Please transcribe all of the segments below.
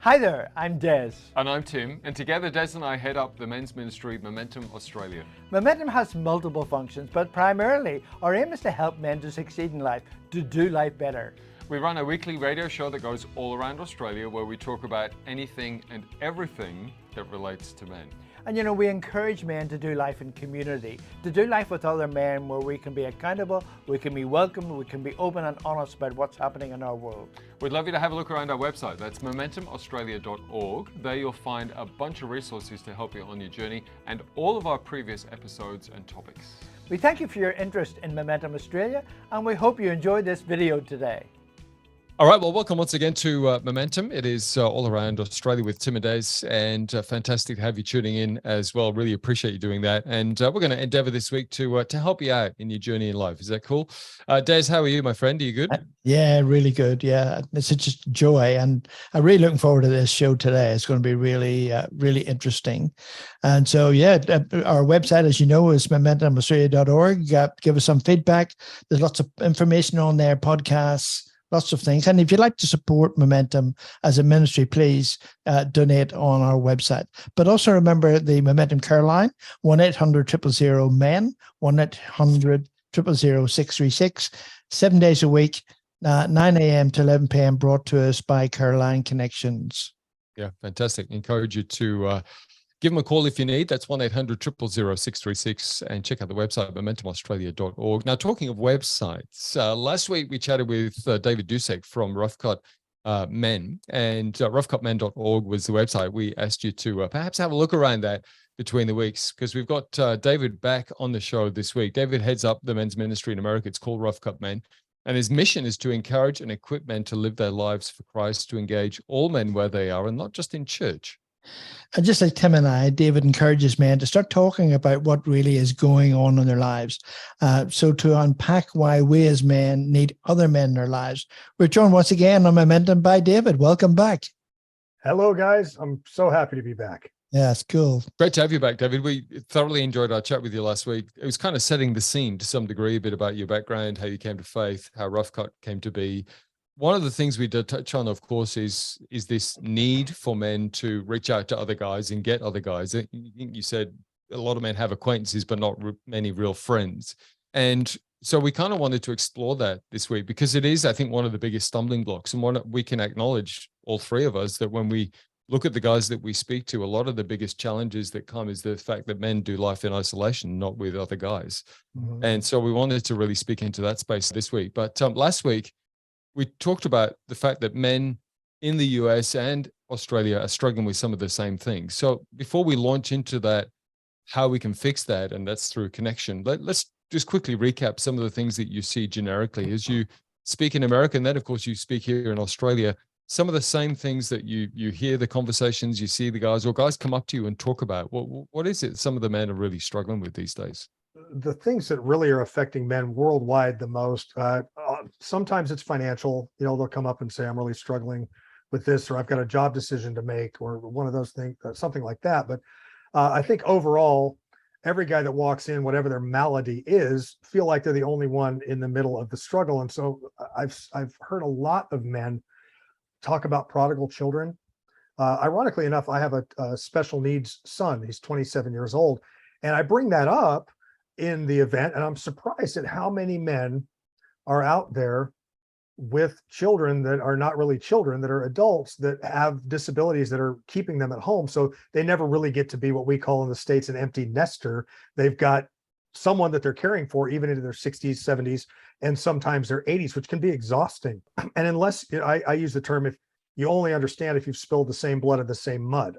Hi there, I'm Des. And I'm Tim, and together Des and I head up the men's ministry Momentum Australia. Momentum has multiple functions, but primarily our aim is to help men to succeed in life, to do life better. We run a weekly radio show that goes all around Australia where we talk about anything and everything that relates to men. And you know, we encourage men to do life in community, to do life with other men where we can be accountable, we can be welcome, we can be open and honest about what's happening in our world. We'd love you to have a look around our website. That's momentumaustralia.org. There you'll find a bunch of resources to help you on your journey and all of our previous episodes and topics. We thank you for your interest in Momentum Australia, and we hope you enjoyed this video today. All right, well, welcome once again to Momentum. It is all around Australia with Tim and Des, and fantastic to have you tuning in as well. Really appreciate you doing that. And we're going to endeavor this week to help you out in your journey in life. Is that cool? Des, how are you, my friend? Are you good? Yeah, really good. Yeah, it's just joy. And I'm really looking forward to this show today. It's going to be really, really interesting. And so, yeah, our website, as you know, is momentumaustralia.org. Give us some feedback. There's lots of information on there, podcasts, lots of things. And if you'd like to support Momentum as a ministry, please donate on our website. But also remember the Momentum CARELINE, 1-800-000-MEN, 1-800-000-636, 7 days a week, 9 a.m. to 11 p.m., brought to us by CARELINE Connections. Yeah, fantastic. Encourage you to give them a call if you need. That's 1-800-000-636, and check out the website, momentumaustralia.org. Now, talking of websites, last week we chatted with David Dusek from Rough Cut Men, and roughcutmen.org was the website. We asked you to perhaps have a look around that between the weeks, because we've got David back on the show this week. David heads up the men's ministry in America. It's called Rough Cut Men, and his mission is to encourage and equip men to live their lives for Christ, to engage all men where they are and not just in church. And just like Tim and I, David encourages men to start talking about what really is going on in their lives. So to unpack why we as men need other men in their lives, we're joined once again on Momentum by David. Welcome back. Hello, guys. I'm so happy to be back. Yeah, it's cool. Great to have you back, David. We thoroughly enjoyed our chat with you last week. It was kind of setting the scene to some degree, a bit about your background, how you came to faith, how Rough Cut came to be. One of the things we did touch on, of course, is this need for men to reach out to other guys and get other guys. I think you said a lot of men have acquaintances, but not many real friends. And so we kind of wanted to explore that this week, because it is, I think, one of the biggest stumbling blocks. And one we can acknowledge, all three of us, that when we look at the guys that we speak to, a lot of the biggest challenges that come is the fact that men do life in isolation, not with other guys. Mm-hmm. And so we wanted to really speak into that space this week. But last week, we talked about the fact that men in the US and Australia are struggling with some of the same things. So before we launch into that, how we can fix that, and that's through connection, let's just quickly recap some of the things that you see generically as you speak in America, and then, of course, you speak here in Australia. Some of the same things that you hear, the conversations, you see the guys, or guys come up to you and talk about. What is it some of the men are really struggling with these days? The things that really are affecting men worldwide the most, sometimes it's financial. You know, they'll come up and say, I'm really struggling with this, or I've got a job decision to make, or one of those things, something like that. But I think overall, every guy that walks in, whatever their malady is, feel like they're the only one in the middle of the struggle. And so I've heard a lot of men talk about prodigal children. Ironically enough, I have a special needs son. He's 27 years old. And I bring that up in the event, and I'm surprised at how many men are out there with children that are not really children, that are adults that have disabilities that are keeping them at home. So they never really get to be what we call in the States an empty nester. They've got someone that they're caring for even into their 60s, 70s, and sometimes their 80s, which can be exhausting. And unless, I use the term, if you only understand if you've spilled the same blood in the same mud,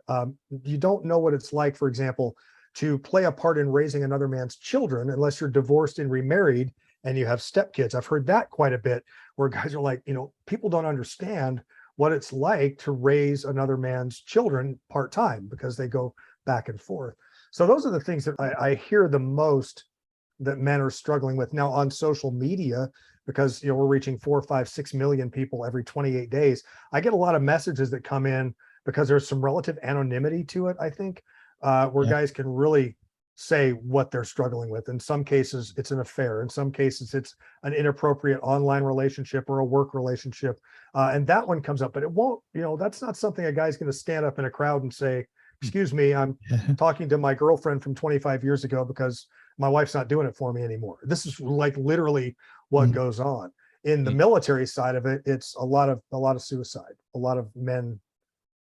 you don't know what it's like, for example, to play a part in raising another man's children unless you're divorced and remarried and you have stepkids. I've heard that quite a bit, where guys are like, people don't understand what it's like to raise another man's children part-time because they go back and forth. So those are the things that I hear the most that men are struggling with now on social media, because we're reaching 4, 5, 6 million people every 28 days. I get a lot of messages that come in because there's some relative anonymity to it, I think, where guys can really say what they're struggling with. In some cases, it's an affair. In some cases, it's an inappropriate online relationship or a work relationship. And that one comes up, but it won't, that's not something a guy's going to stand up in a crowd and say, excuse me, I'm talking to my girlfriend from 25 years ago because my wife's not doing it for me anymore. This is like literally what goes on. In the military side of it, it's a lot of suicide, a lot of men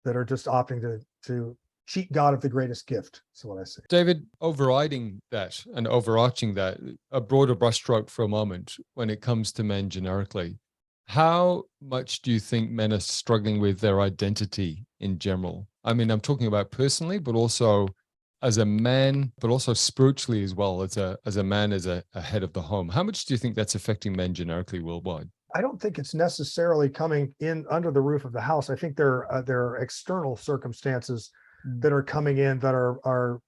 that are just opting to cheat God of the greatest gift. That's what I say. David, overriding that and overarching that, a broader brushstroke for a moment when it comes to men generically, how much do you think men are struggling with their identity in general? I mean, I'm talking about personally, but also as a man, but also spiritually as well, as a man, as a head of the home. How much do you think that's affecting men generically worldwide? I don't think it's necessarily coming in under the roof of the house. I think there are external circumstances that are coming in that are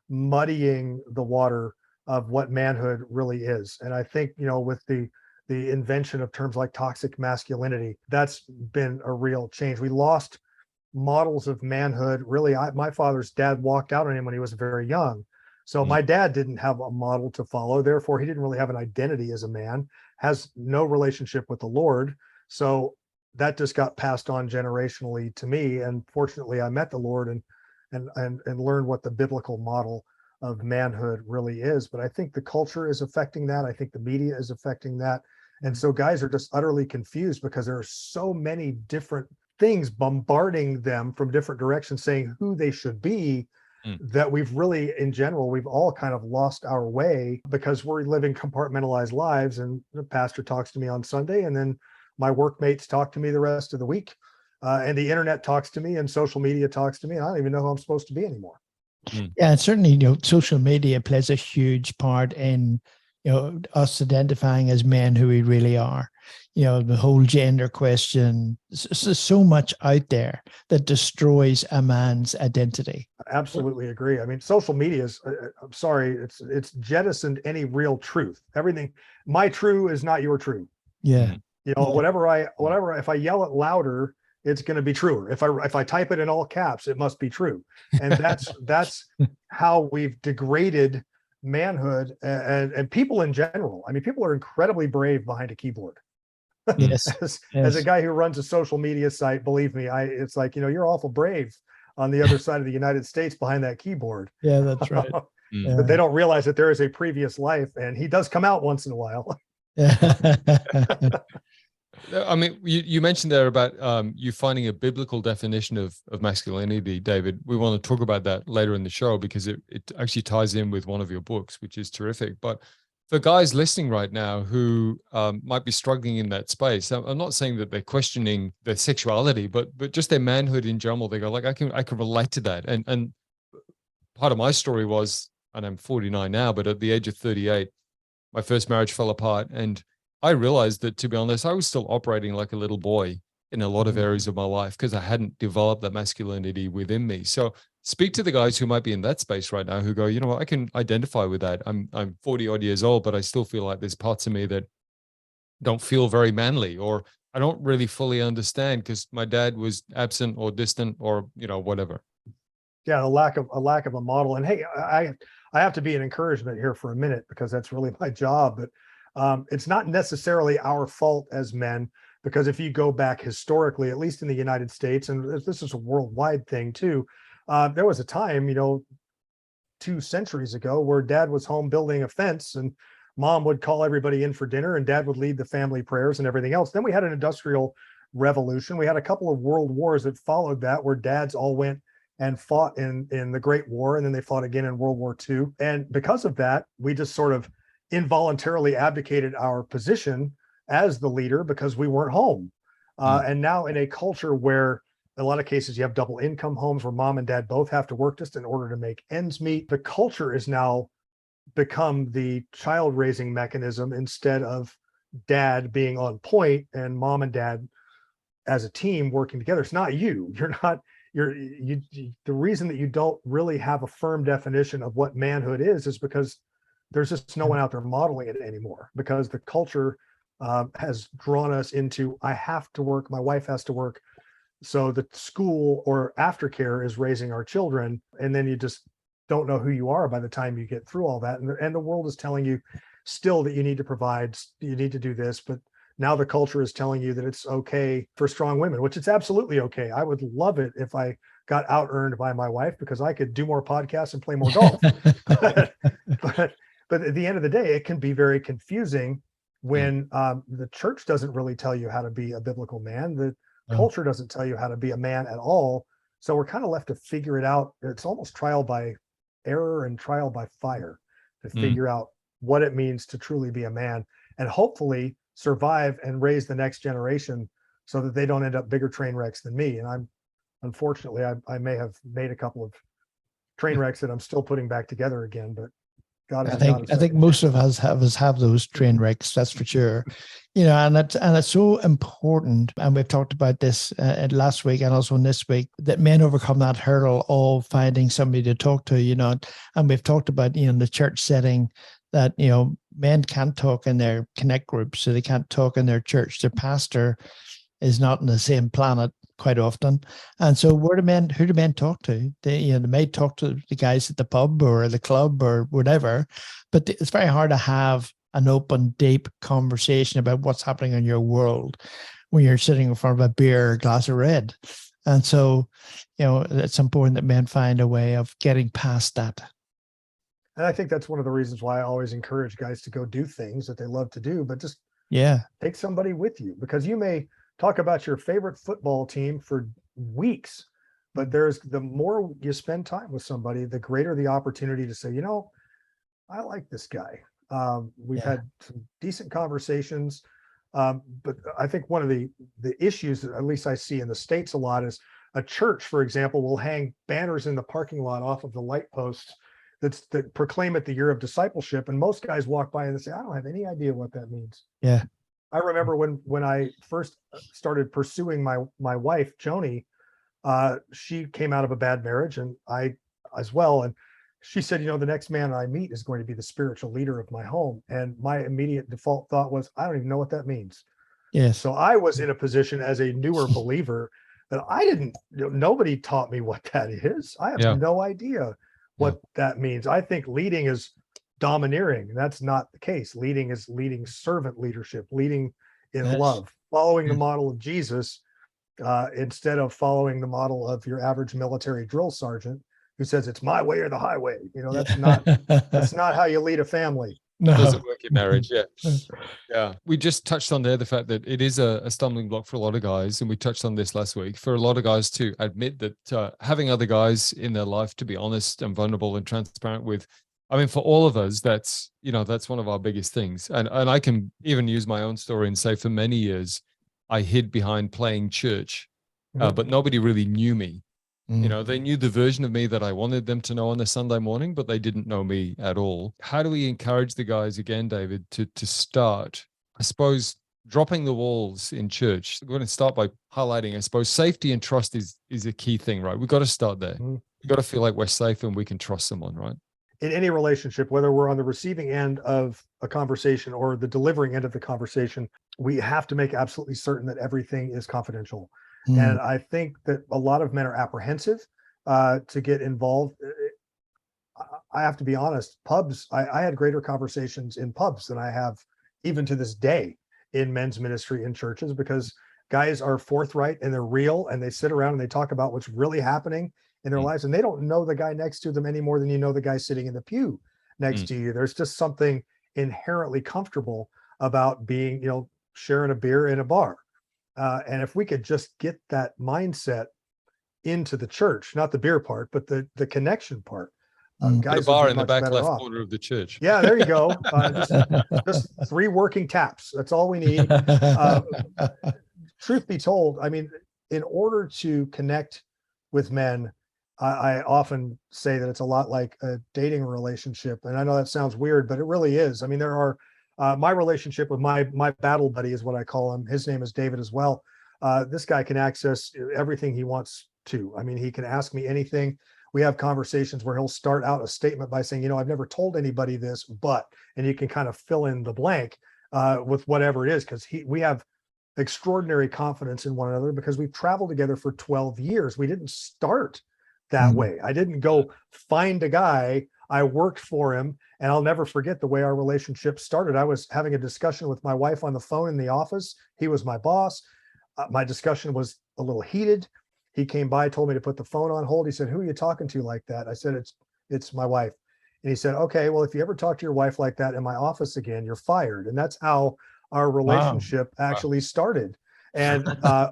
muddying the water of what manhood really is. And I think, with the invention of terms like toxic masculinity, that's been a real change. We lost models of manhood. Really, my father's dad walked out on him when he was very young. So my dad didn't have a model to follow. Therefore, he didn't really have an identity as a man, has no relationship with the Lord. So that just got passed on generationally to me. And fortunately, I met the Lord and learned what the biblical model of manhood really is. But I think the culture is affecting that. I think the media is affecting that. And so guys are just utterly confused because there are so many different things bombarding them from different directions saying who they should be, that we've really, in general, we've all kind of lost our way because we're living compartmentalized lives. And the pastor talks to me on Sunday, and then my workmates talk to me the rest of the week. And the internet talks to me and social media talks to me. And I don't even know who I'm supposed to be anymore. Yeah, and certainly, social media plays a huge part in, us identifying as men who we really are. The whole gender question, so much out there that destroys a man's identity. Absolutely agree. I mean, social media is, I'm sorry, it's jettisoned any real truth. Everything, my true is not your true. Yeah. Whatever, if I yell it louder, it's going to be truer. If I type it in all caps, it must be true. And that's how we've degraded manhood and people in general. I mean, people are incredibly brave behind a keyboard. Yes. As a guy who runs a social media site, believe me, it's like, you're awful brave on the other side of the United States behind that keyboard. Yeah, that's right. But they don't realize that there is a previous life, and he does come out once in a while. I mean, you mentioned there about you finding a biblical definition of masculinity, David. We want to talk about that later in the show because it actually ties in with one of your books, which is terrific. But for guys listening right now who might be struggling in that space, I'm not saying that they're questioning their sexuality, but just their manhood in general. They go like, I can relate to that. And part of my story was, and I'm 49 now, but at the age of 38, my first marriage fell apart, and I realized that, to be honest, I was still operating like a little boy in a lot of areas of my life because I hadn't developed that masculinity within me. So speak to the guys who might be in that space right now who go, you know what, I can identify with that. I'm 40 odd years old, but I still feel like there's parts of me that don't feel very manly, or I don't really fully understand because my dad was absent or distant or, whatever. Yeah, a lack of a model. And hey, I have to be an encouragement here for a minute because that's really my job. But it's not necessarily our fault as men, because if you go back historically, at least in the United States, and this is a worldwide thing too, there was a time, 2 centuries ago, where dad was home building a fence and mom would call everybody in for dinner and dad would lead the family prayers and everything else. Then we had an industrial revolution. We had a couple of world wars that followed that, where dads all went and fought in the Great War, and then they fought again in World War II. And because of that, we just sort of involuntarily abdicated our position as the leader because we weren't home. And now in a culture where in a lot of cases you have double income homes where mom and dad both have to work just in order to make ends meet, the culture is now become the child raising mechanism instead of dad being on point and mom and dad as a team working together. It's not you. The reason that you don't really have a firm definition of what manhood is because there's just no one out there modeling it anymore, because the culture has drawn us into, I have to work, my wife has to work. So the school or aftercare is raising our children. And then you just don't know who you are by the time you get through all that. And the world is telling you still that you need to provide, you need to do this, but now the culture is telling you that it's okay for strong women, which it's absolutely okay. I would love it if I got out earned by my wife, because I could do more podcasts and play more golf. but at the end of the day, it can be very confusing when the church doesn't really tell you how to be a biblical man. The culture doesn't tell you how to be a man at all. So we're kind of left to figure it out. It's almost trial by error and trial by fire to figure out what it means to truly be a man, and hopefully survive and raise the next generation so that they don't end up bigger train wrecks than me. And unfortunately, I may have made a couple of train wrecks that I'm still putting back together again, but God is I think most of us have those train wrecks, that's for sure. And it's so important. And we've talked about this last week and also this week, that men overcome that hurdle of finding somebody to talk to, and we've talked about, in the church setting, that, men can't talk in their connect groups, so they can't talk in their church. Their pastor is not on the same planet quite often. And so who do men talk to? They may talk to the guys at the pub or the club or whatever, but it's very hard to have an open, deep conversation about what's happening in your world when you're sitting in front of a beer or a glass of red. And so, it's important that men find a way of getting past that. And I think that's one of the reasons why I always encourage guys to go do things that they love to do, but just take somebody with you, because you may talk about your favorite football team for weeks, but the more you spend time with somebody, the greater the opportunity to say, I like this guy. We've had some decent conversations. But I think one of the issues that at least I see in the States a lot is a church, for example, will hang banners in the parking lot off of the light posts that proclaim it the year of discipleship. And most guys walk by and they say, I don't have any idea what that means. Yeah. I remember when I first started pursuing my wife, Joni, she came out of a bad marriage, and I as well. And she said, the next man I meet is going to be the spiritual leader of my home. And my immediate default thought was, I don't even know what that means. Yes. So I was in a position as a newer believer that I didn't, nobody taught me what that is. I have no idea what that means. I think leading is domineering. That's not the case. Leading is leading servant leadership, leading in love, following the model of Jesus, instead of following the model of your average military drill sergeant who says it's my way or the highway. That's not how you lead a family. No. It doesn't work in marriage. Yeah. We just touched on there the fact that it is a stumbling block for a lot of guys, and we touched on this last week, for a lot of guys to admit that having other guys in their life to be honest and vulnerable and transparent with. I mean, for all of us, that's one of our biggest things. And I can even use my own story and say, for many years, I hid behind playing church, but nobody really knew me. They knew the version of me that I wanted them to know on a Sunday morning, but they didn't know me at all. How do we encourage the guys again, David, to start, I suppose, dropping the walls in church? We're going to start by highlighting, I suppose, safety and trust is a key thing, right? We've got to start there. We've got to feel like we're safe and we can trust someone, right? In any relationship, whether we're on the receiving end of a conversation or the delivering end of the conversation, we have to make absolutely certain that everything is confidential. And I think that a lot of men are apprehensive to get involved. I have to be honest, pubs, I had greater conversations in pubs than I have even to this day in men's ministry in churches, because guys are forthright and they're real, and they sit around and they talk about what's really happening in their lives, and they don't know the guy next to them any more than you know the guy sitting in the pew next to you. There's just something inherently comfortable about being, sharing a beer in a bar. And if we could just get that mindset into the church, not the beer part, but the connection part, guys, a bar would be in the much back better left off. corner of the church. Yeah, there you go. Just 3 working taps. That's all we need. Truth be told, I mean, in order to connect with men, I often say that it's a lot like a dating relationship. And I know that sounds weird, but it really is. I mean, there are my relationship with my battle buddy is what I call him. His name is David as well. This guy can access everything he wants to. I mean, he can ask me anything. We have conversations where he'll start out a statement by saying, I've never told anybody this, but, and you can kind of fill in the blank with whatever it is, because we have extraordinary confidence in one another because we've traveled together for 12 years. We didn't start that Mhm. way. I didn't go find a guy. I worked for him, and I'll never forget the way our relationship started. I was having a discussion with my wife on the phone in the office. He was my boss. My discussion was a little heated. He came by, told me to put the phone on hold. He said, "Who are you talking to like that?" I said, "It's my wife." And he said, "Okay, well, if you ever talk to your wife like that in my office again, you're fired." And that's how our Wow. relationship actually started. And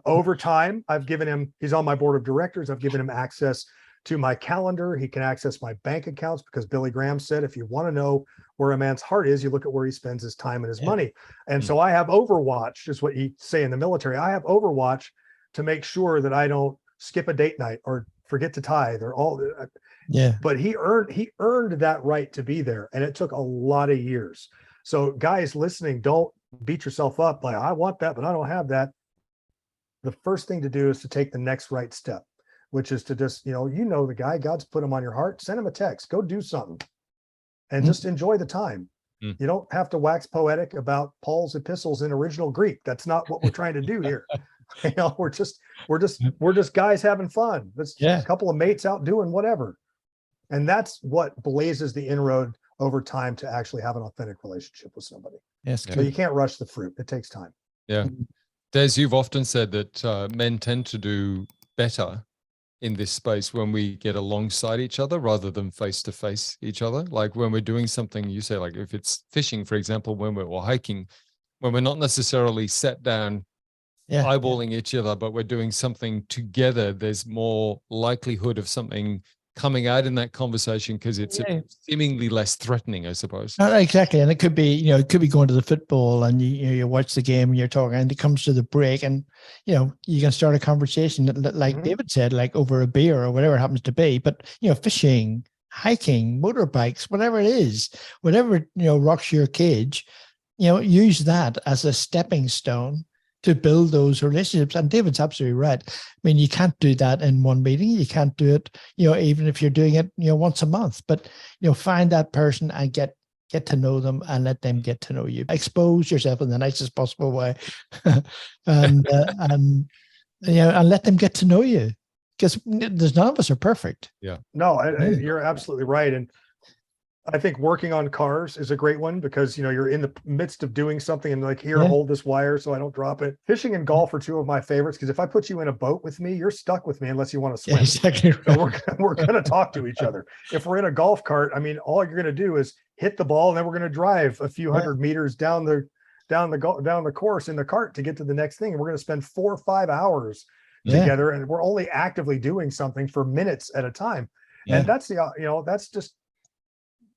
over time, I've given him, he's on my board of directors. I've given him access to my calendar. He can access my bank accounts because Billy Graham said, if you want to know where a man's heart is, you look at where he spends his time and his Yeah. money. And Mm. so I have Overwatch, is what you say in the military. I have Overwatch to make sure that I don't skip a date night or forget to tithe or all. Yeah. But he earned that right to be there, and it took a lot of years. So guys listening, don't beat yourself up like, I want that, but I don't have that. The first thing to do is to take the next right step, which is to just, the guy, God's put him on your heart, send him a text, go do something, and just enjoy the time. Mm. You don't have to wax poetic about Paul's epistles in original Greek. That's not what we're trying to do here. We're just guys having fun. That's Yeah. a couple of mates out doing whatever. And that's what blazes the inroad over time to actually have an authentic relationship with somebody. Yes. So you can't rush the fruit. It takes time. Yeah. Des, you've often said that men tend to do better in this space when we get alongside each other rather than face to face each other. Like when we're doing something, you say, like if it's fishing, for example, or hiking, when we're not necessarily sat down eyeballing each other, but we're doing something together, there's more likelihood of something coming out in that conversation because it's seemingly less threatening, I suppose. Exactly. And it could be, going to the football and you watch the game and you're talking and it comes to the break and, you can start a conversation like David said, like over a beer or whatever it happens to be. But, fishing, hiking, motorbikes, whatever it is, whatever, rocks your cage, use that as a stepping stone to build those relationships. And David's absolutely right. I mean, you can't do that in one meeting. You can't do it, even if you're doing it, once a month, but, find that person and get to know them and let them get to know you. Expose yourself in the nicest possible way. and let them get to know you because there's none of us are perfect. Yeah. No, you're absolutely right. And I think working on cars is a great one because, you're in the midst of doing something and like, here, hold this wire so I don't drop it. Fishing and golf are two of my favorites because if I put you in a boat with me, you're stuck with me unless you want to swim. Yeah, exactly right. So we're going to talk to each other. If we're in a golf cart, I mean, all you're going to do is hit the ball and then we're going to drive a few hundred meters down the course in the cart to get to the next thing. And we're going to spend 4 or 5 hours together and we're only actively doing something for minutes at a time. And that's that's just,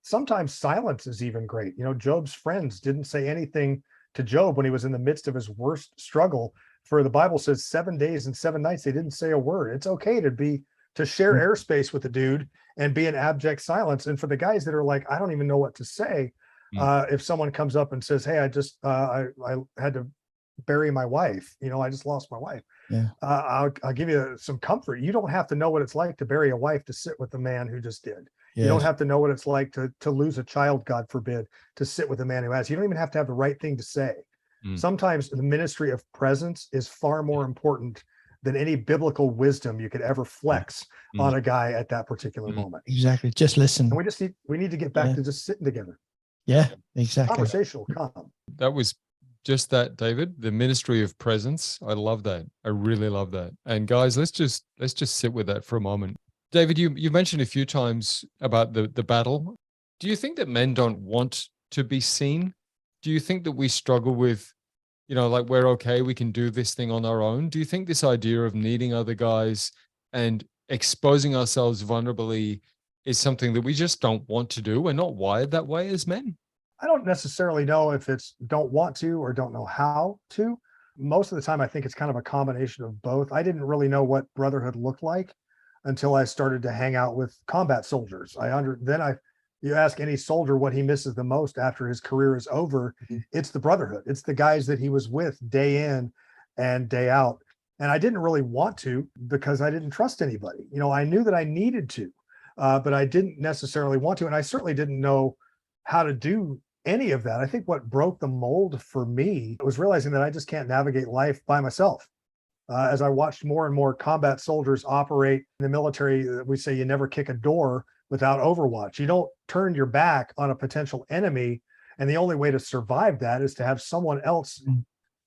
sometimes silence is even great. Job's friends didn't say anything to Job when he was in the midst of his worst struggle. For the Bible says 7 days and 7 nights, they didn't say a word. It's okay to share airspace with the dude and be in abject silence. And for the guys that are like, I don't even know what to say. If someone comes up and says, hey, I just, I had to bury my wife, I just lost my wife. I'll give you some comfort. You don't have to know what it's like to bury a wife to sit with the man who just did. You don't have to know what it's like to lose a child, God forbid, to sit with a man who has. You don't even have to have the right thing to say. Sometimes the ministry of presence is far more important than any biblical wisdom you could ever flex on a guy at that particular moment. Exactly. Just listen. And we need to get back to just sitting together. Yeah, exactly. Conversation will come. That was just that, David, the ministry of presence. I love that. I really love that. And guys, let's just sit with that for a moment. David, you mentioned a few times about the battle. Do you think that men don't want to be seen? Do you think that we struggle with, like we're okay, we can do this thing on our own? Do you think this idea of needing other guys and exposing ourselves vulnerably is something that we just don't want to do? We're not wired that way as men. I don't necessarily know if it's don't want to or don't know how to. Most of the time, I think it's kind of a combination of both. I didn't really know what brotherhood looked like until I started to hang out with combat soldiers. You ask any soldier what he misses the most after his career is over, it's the brotherhood. It's the guys that he was with day in and day out. And I didn't really want to because I didn't trust anybody. I knew that I needed to, but I didn't necessarily want to. And I certainly didn't know how to do any of that. I think what broke the mold for me was realizing that I just can't navigate life by myself. As I watched more and more combat soldiers operate in the military, we say you never kick a door without overwatch. You don't turn your back on a potential enemy. And the only way to survive that is to have someone else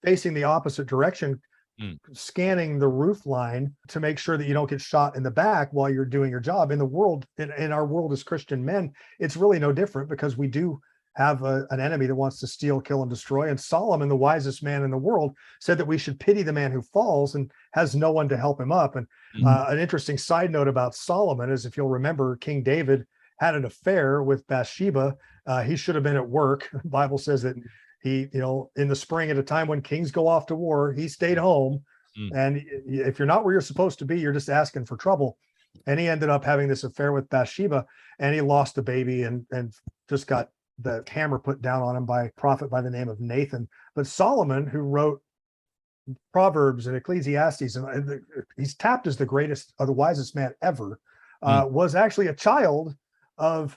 facing the opposite direction, scanning the roof line to make sure that you don't get shot in the back while you're doing your job. In the world, in our world as Christian men, it's really no different, because we do have an enemy that wants to steal, kill, and destroy. And Solomon, the wisest man in the world, said that we should pity the man who falls and has no one to help him up. And an interesting side note about Solomon is, if you'll remember, King David had an affair with Bathsheba. He should have been at work. The Bible says that he, in the spring, at a time when kings go off to war, he stayed home. And if you're not where you're supposed to be, you're just asking for trouble. And he ended up having this affair with Bathsheba, and he lost a baby and just got the hammer put down on him by a prophet by the name of Nathan. But Solomon, who wrote Proverbs and Ecclesiastes, and he's tapped as the greatest or the wisest man ever, was actually a child of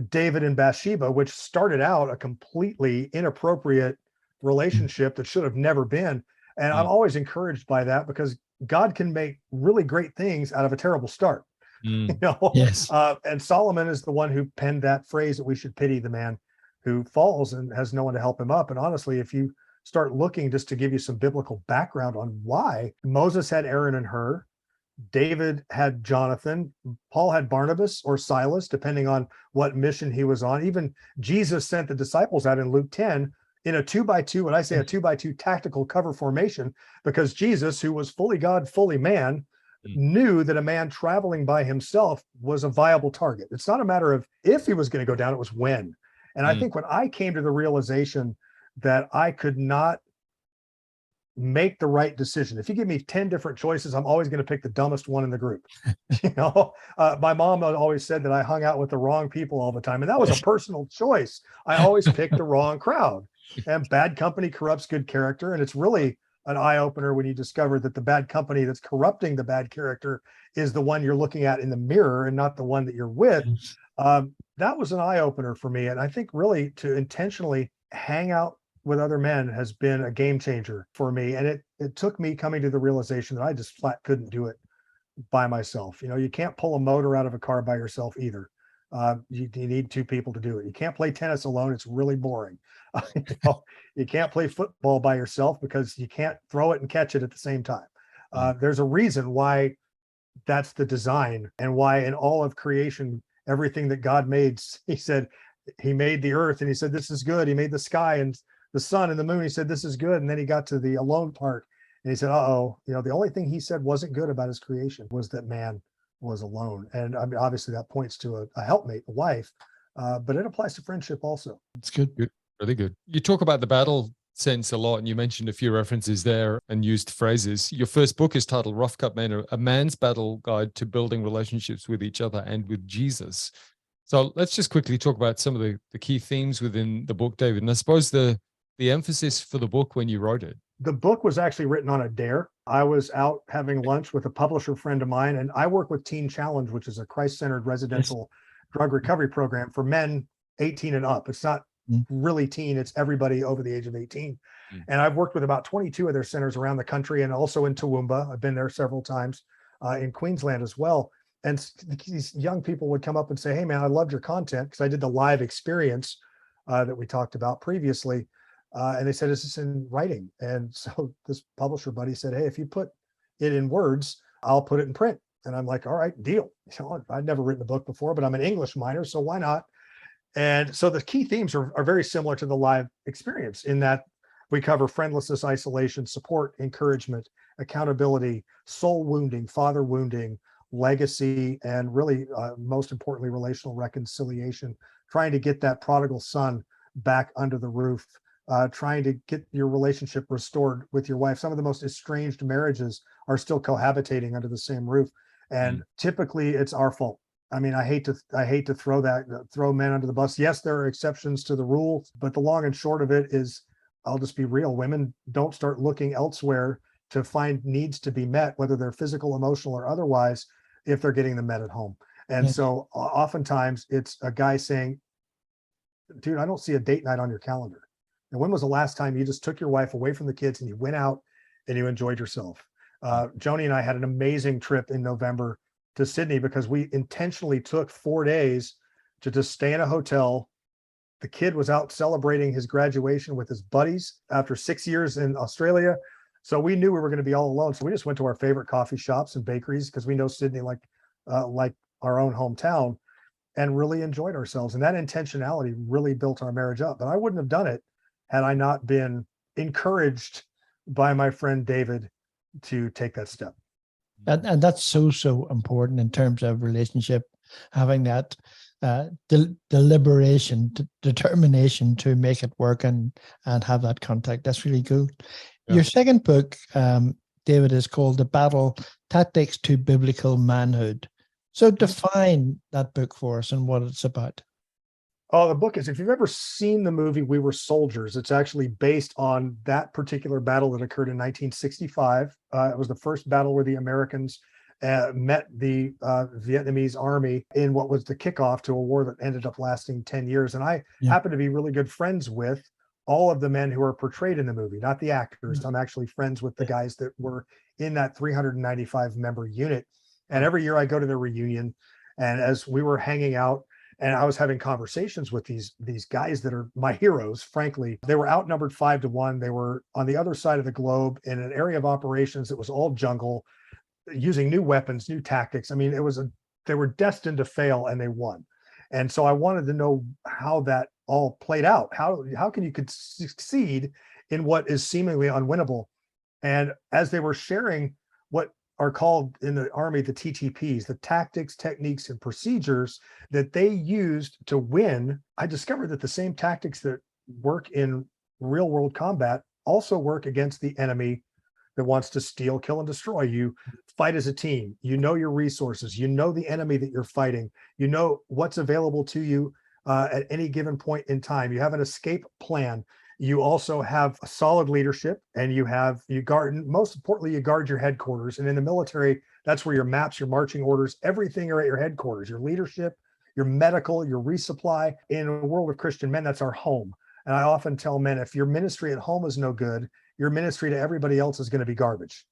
David and Bathsheba, which started out a completely inappropriate relationship that should have never been. And I'm always encouraged by that, because God can make really great things out of a terrible start. Yes. And Solomon is the one who penned that phrase that we should pity the man who falls and has no one to help him up. And honestly, if you start looking, just to give you some biblical background on why, Moses had Aaron and Hur, David had Jonathan, Paul had Barnabas or Silas, depending on what mission he was on. Even Jesus sent the disciples out in Luke 10 in a 2x2, when I say a 2x2 tactical cover formation, because Jesus, who was fully God, fully man, knew that a man traveling by himself was a viable target. It's not a matter of if he was going to go down, it was when. And I think when I came to the realization that I could not make the right decision, if you give me 10 different choices, I'm always going to pick the dumbest one in the group. My mom always said that I hung out with the wrong people all the time, and that was a personal choice. I always picked the wrong crowd, and bad company corrupts good character. And it's really an eye-opener when you discover that the bad company that's corrupting the bad character is the one you're looking at in the mirror and not the one that you're with. That was an eye-opener for me. And I think really to intentionally hang out with other men has been a game changer for me. And it took me coming to the realization that I just flat couldn't do it by myself. You can't pull a motor out of a car by yourself either. You need two people to do it. You can't play tennis alone. It's really boring. You can't play football by yourself, because you can't throw it and catch it at the same time. There's a reason why that's the design, and why in all of creation, everything that God made, he said, he made the earth and he said, this is good. He made the sky and the sun and the moon. He said, this is good. And then he got to the alone part and he said, the only thing he said wasn't good about his creation was that man was alone. And I mean, obviously that points to a helpmate, a wife, but it applies to friendship also. It's good. Really good. You talk about the battle sense a lot, and you mentioned a few references there and used phrases. Your first book is titled Rough Cut Men, A Man's Battle Guide to Building Relationships with Each Other and with Jesus. So let's just quickly talk about some of the key themes within the book, David. And I suppose the emphasis for the book when you wrote it. The book was actually written on a dare. I was out having lunch with a publisher friend of mine, and I work with Teen Challenge, which is a Christ-centered residential drug recovery program for men 18 and up. It's not really teen, it's everybody over the age of 18. And I've worked with about 22 of their centers around the country, and also in Toowoomba. I've been there several times, in Queensland as well. And these young people would come up and say, hey man, I loved your content, because I did the live experience that we talked about previously. And they said, is this in writing? And so this publisher buddy said, hey, if you put it in words, I'll put it in print. And I'm like, all right, deal. I'd never written a book before, but I'm an English minor, so why not? And so the key themes are very similar to the live experience, in that we cover friendlessness, isolation, support, encouragement, accountability, soul wounding, father wounding, legacy, and really, most importantly, relational reconciliation, trying to get that prodigal son back under the roof, trying to get your relationship restored with your wife. Some of the most estranged marriages are still cohabitating under the same roof. And typically it's our fault. I mean, I hate to throw men under the bus. Yes, there are exceptions to the rule, but the long and short of it is, I'll just be real. Women don't start looking elsewhere to find needs to be met, whether they're physical, emotional, or otherwise, if they're getting them met at home. And so oftentimes it's a guy saying, dude, I don't see a date night on your calendar. And when was the last time you just took your wife away from the kids and you went out and you enjoyed yourself? Joni and I had an amazing trip in November to Sydney because we intentionally took 4 days to just stay in a hotel. The kid was out celebrating his graduation with his buddies after 6 years in Australia. So we knew we were going to be all alone. So we just went to our favorite coffee shops and bakeries because we know Sydney like our own hometown, and really enjoyed ourselves. And that intentionality really built our marriage up. But I wouldn't have done it had I not been encouraged by my friend David to take that step. And that's so important in terms of relationship, having that deliberation, determination to make it work and have that contact. That's really good. Yeah. Your second book, David, is called The Battle Tactics to Biblical Manhood. So define that book for us and what it's about. Oh, the book is, if you've ever seen the movie We Were Soldiers, it's actually based on that particular battle that occurred in 1965. It was the first battle where the Americans met the Vietnamese army in what was the kickoff to a war that ended up lasting 10 years. And I happen to be really good friends with all of the men who are portrayed in the movie, not the actors. I'm actually friends with the guys that were in that 395 member unit. And every year I go to their reunion. And as we were hanging out, and I was having conversations with these guys that are my heroes, frankly, they were outnumbered 5-1. They were on the other side of the globe in an area of operations that was all jungle, using new weapons, new tactics. I mean, they were destined to fail, and they won. And so I wanted to know how that all played out. How can you could succeed in what is seemingly unwinnable? And as they were sharing what are called in the Army the TTPs, the tactics, techniques, and procedures that they used to win, I discovered that the same tactics that work in real world combat also work against the enemy that wants to steal, kill, and destroy. You fight as a team. You know your resources. You know the enemy that you're fighting. You know what's available to you at any given point in time. You have an escape plan. You also have a solid leadership, and you guard, and most importantly, you guard your headquarters. And in the military, that's where your maps, your marching orders, everything are at your headquarters, your leadership, your medical, your resupply. In a world of Christian men, that's our home. And I often tell men, if your ministry at home is no good, your ministry to everybody else is going to be garbage.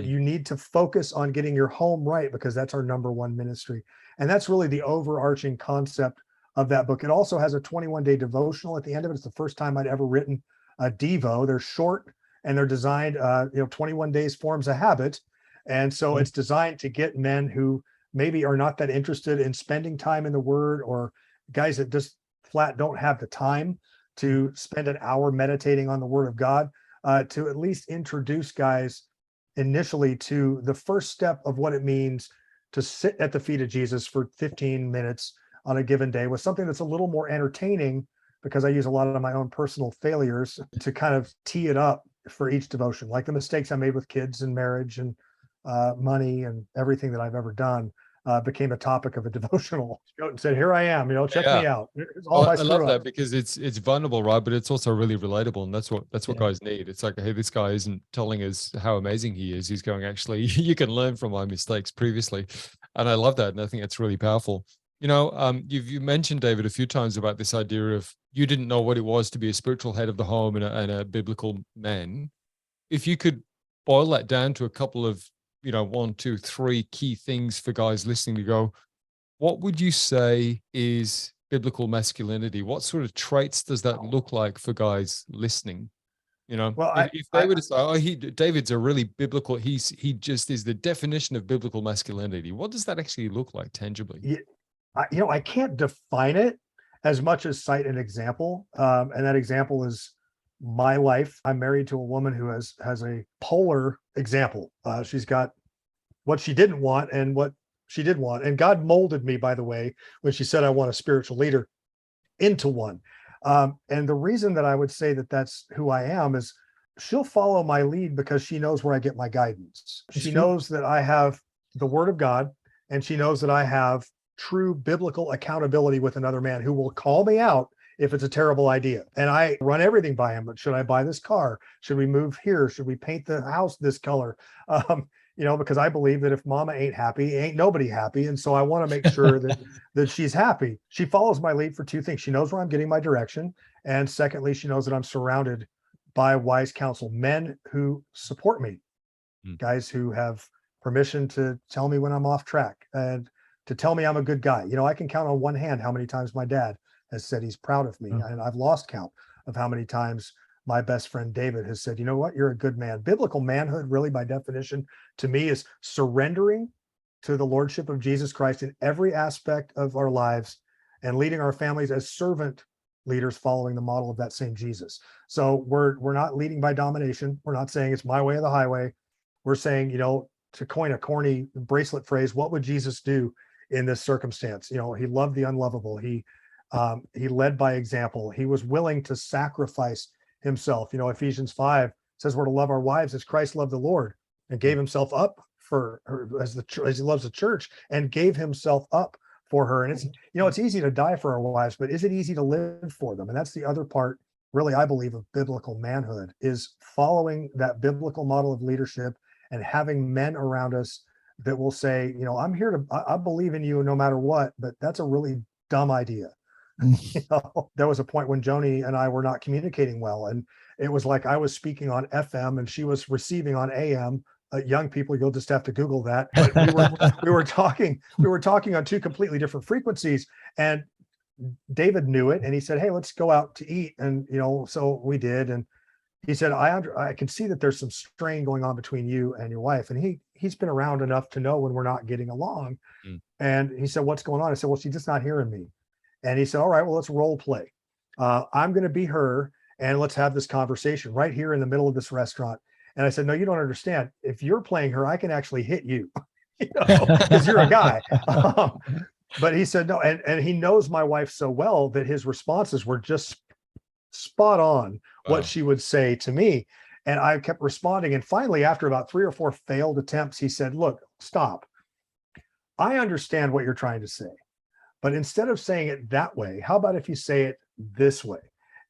You need to focus on getting your home right, because that's our number one ministry. And that's really the overarching concept of that book. It also has a 21-day devotional at the end of it. It's the first time I'd ever written a Devo. They're short and they're designed, 21 days forms a habit. And so it's designed to get men who maybe are not that interested in spending time in the Word, or guys that just flat don't have the time to spend an hour meditating on the Word of God, to at least introduce guys initially to the first step of what it means to sit at the feet of Jesus for 15 minutes on a given day, with something that's a little more entertaining, because I use a lot of my own personal failures to kind of tee it up for each devotion, like the mistakes I made with kids and marriage and money and everything that I've ever done became a topic of a devotional. And said, here I am, check me out. I love that, because it's vulnerable, right? But it's also really relatable, and that's what guys need. It's like, hey, this guy isn't telling us how amazing he is. He's going, actually, you can learn from my mistakes previously. And I love that. And I think it's really powerful. You mentioned, David, a few times about this idea of you didn't know what it was to be a spiritual head of the home and a biblical man. If you could boil that down to a couple of, 1, 2, 3 key things for guys listening to go, what would you say is biblical masculinity? What sort of traits does that look like for guys listening? Well, if they were to say, David's a really biblical, he just is the definition of biblical masculinity. What does that actually look like tangibly? I can't define it as much as cite an example. And that example is my life. I'm married to a woman who has a polar example. She's got what she didn't want and what she did want. And God molded me, by the way, when she said, I want a spiritual leader, into one. And the reason that I would say that that's who I am is she'll follow my lead because she knows where I get my guidance. She knows that I have the Word of God, and she knows that I have true biblical accountability with another man who will call me out if it's a terrible idea. And I run everything by him. But should I buy this car? Should we move here? Should we paint the house this color? Because I believe that if mama ain't happy, ain't nobody happy. And so I want to make sure that she's happy. She follows my lead for two things. She knows where I'm getting my direction. And secondly, she knows that I'm surrounded by wise counsel, men who support me. guys who have permission to tell me when I'm off track and to tell me I'm a good guy. I can count on one hand how many times my dad has said he's proud of me. And I've lost count of how many times my best friend David has said, you know what, you're a good man. Biblical manhood, really, by definition, to me, is surrendering to the lordship of Jesus Christ in every aspect of our lives and leading our families as servant leaders following the model of that same Jesus. So we're not leading by domination. We're not saying it's my way or the highway. We're saying, to coin a corny bracelet phrase, what would Jesus do in this circumstance? He loved the unlovable. He led by example. He was willing to sacrifice himself. Ephesians 5 says we're to love our wives as Christ loved the Lord and gave himself up for her, as he loves the church, and gave himself up for her. And it's easy to die for our wives, but is it easy to live for them? And that's the other part, really, I believe, of biblical manhood, is following that biblical model of leadership and having men around us that will say, I'm here I believe in you no matter what, but that's a really dumb idea. There was a point when Joni and I were not communicating well, and it was like I was speaking on FM and she was receiving on AM. Young people, you'll just have to Google that. But we were talking on two completely different frequencies, and David knew it, and he said, "Hey, let's go out to eat." And so we did, and he said, I can see that there's some strain going on between you and your wife. And he's been around enough to know when we're not getting along. And he said, "What's going on?" I said, "Well, she's just not hearing me." And he said, "All right, well, let's role play. I'm going to be her, and let's have this conversation right here in the middle of this restaurant." And I said, "No, you don't understand. If you're playing her, I can actually hit you, because you're a guy." But he said, no. And he knows my wife so well that his responses were just spot on what she would say to me. And I kept responding. And finally, after about 3 or 4 failed attempts, he said, "Look, stop. I understand what you're trying to say, but instead of saying it that way, how about if you say it this way?"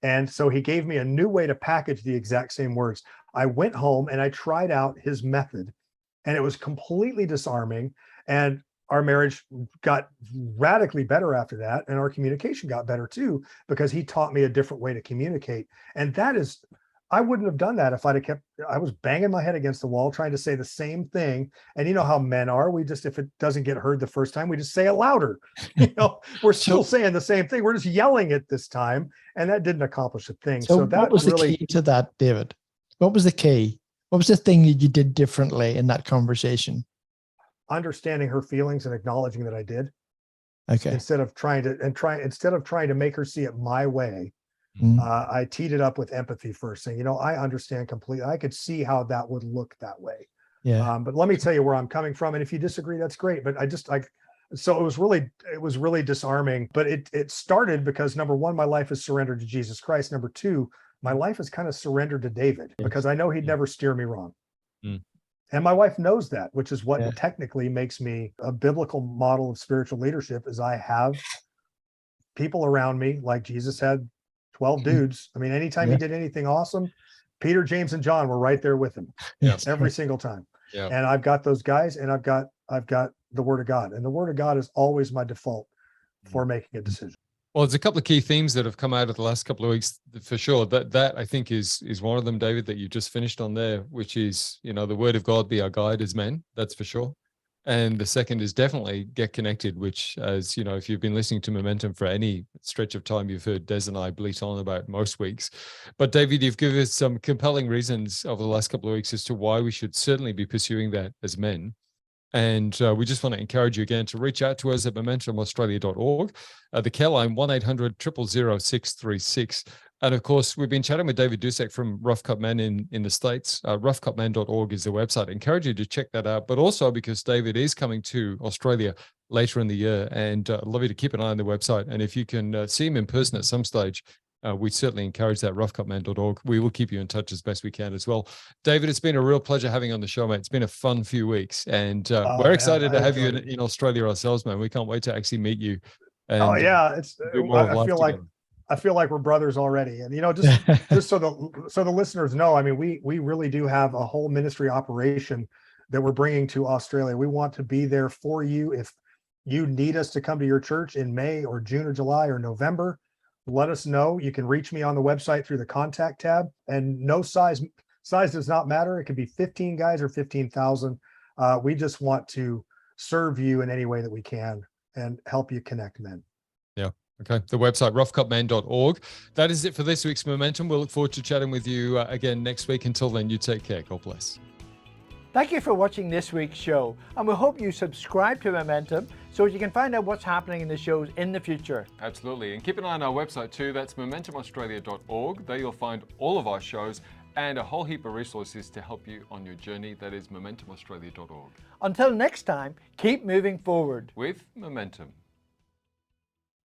And so he gave me a new way to package the exact same words. I went home and I tried out his method, and it was completely disarming. And our marriage got radically better after that. And our communication got better too, because he taught me a different way to communicate. And I wouldn't have done that if I was banging my head against the wall, trying to say the same thing. And you know how men are, if it doesn't get heard the first time, we just say it louder. We're still saying the same thing. We're just yelling it this time. And that didn't accomplish a thing. So that was really the key to that, David? What was the key? What was the thing that you did differently in that conversation? Understanding her feelings and acknowledging that I did. Okay. Instead of trying to make her see it my way, I teed it up with empathy first, saying, I understand completely. I could see how that would look that way. Yeah. But let me tell you where I'm coming from. And if you disagree, that's great. But so it was really disarming. But it started because, number one, my life is surrendered to Jesus Christ. Number two, my life is kind of surrendered to David, because I know he'd never steer me wrong. And my wife knows that, which is what technically makes me a biblical model of spiritual leadership, is I have people around me like Jesus had 12 dudes. I mean, anytime he did anything awesome, Peter, James, and John were right there with him every single time. Yeah. And I've got those guys, and I've got the Word of God. And the Word of God is always my default for making a decision. Well, there's a couple of key themes that have come out of the last couple of weeks, for sure. That I think is one of them, David, that you just finished on there, which is, the Word of God be our guide as men. That's for sure. And the second is definitely get connected, which, as if you've been listening to Momentum for any stretch of time, you've heard Des and I bleat on about most weeks. But David, you've given us some compelling reasons over the last couple of weeks as to why we should certainly be pursuing that as men. And we just want to encourage you again to reach out to us at momentumaustralia.org. The CARELINE 1-800-000-636. And of course, we've been chatting with David Dusek from Rough Cut Men in the States. roughcutmen.org is the website. I encourage you to check that out. But also because David is coming to Australia later in the year, and I'd love you to keep an eye on the website. And if you can see him in person at some stage, we certainly encourage that, roughcutmen.org. We will keep you in touch as best we can as well. David, it's been a real pleasure having you on the show, mate. It's been a fun few weeks, and we're excited to have you in Australia ourselves, man. We can't wait to actually meet you. And I feel like we're brothers already. And just so the listeners know, I mean, we really do have a whole ministry operation that we're bringing to Australia. We want to be there for you. If you need us to come to your church in May or June or July or November, let us know. You can reach me on the website through the contact tab, and no size Size does not matter. It could be 15 guys or 15,000. We just want to serve you in any way that we can and help you connect men. Yeah. Okay. The website, roughcutman.org. That is it for this week's Momentum. We'll look forward to chatting with you again next week. Until then, you take care. God bless. Thank you for watching this week's show, and we hope you subscribe to Momentum so you can find out what's happening in the shows in the future. Absolutely. And keep an eye on our website too. That's momentumaustralia.org. There you'll find all of our shows and a whole heap of resources to help you on your journey. That is momentumaustralia.org. Until next time, keep moving forward with Momentum.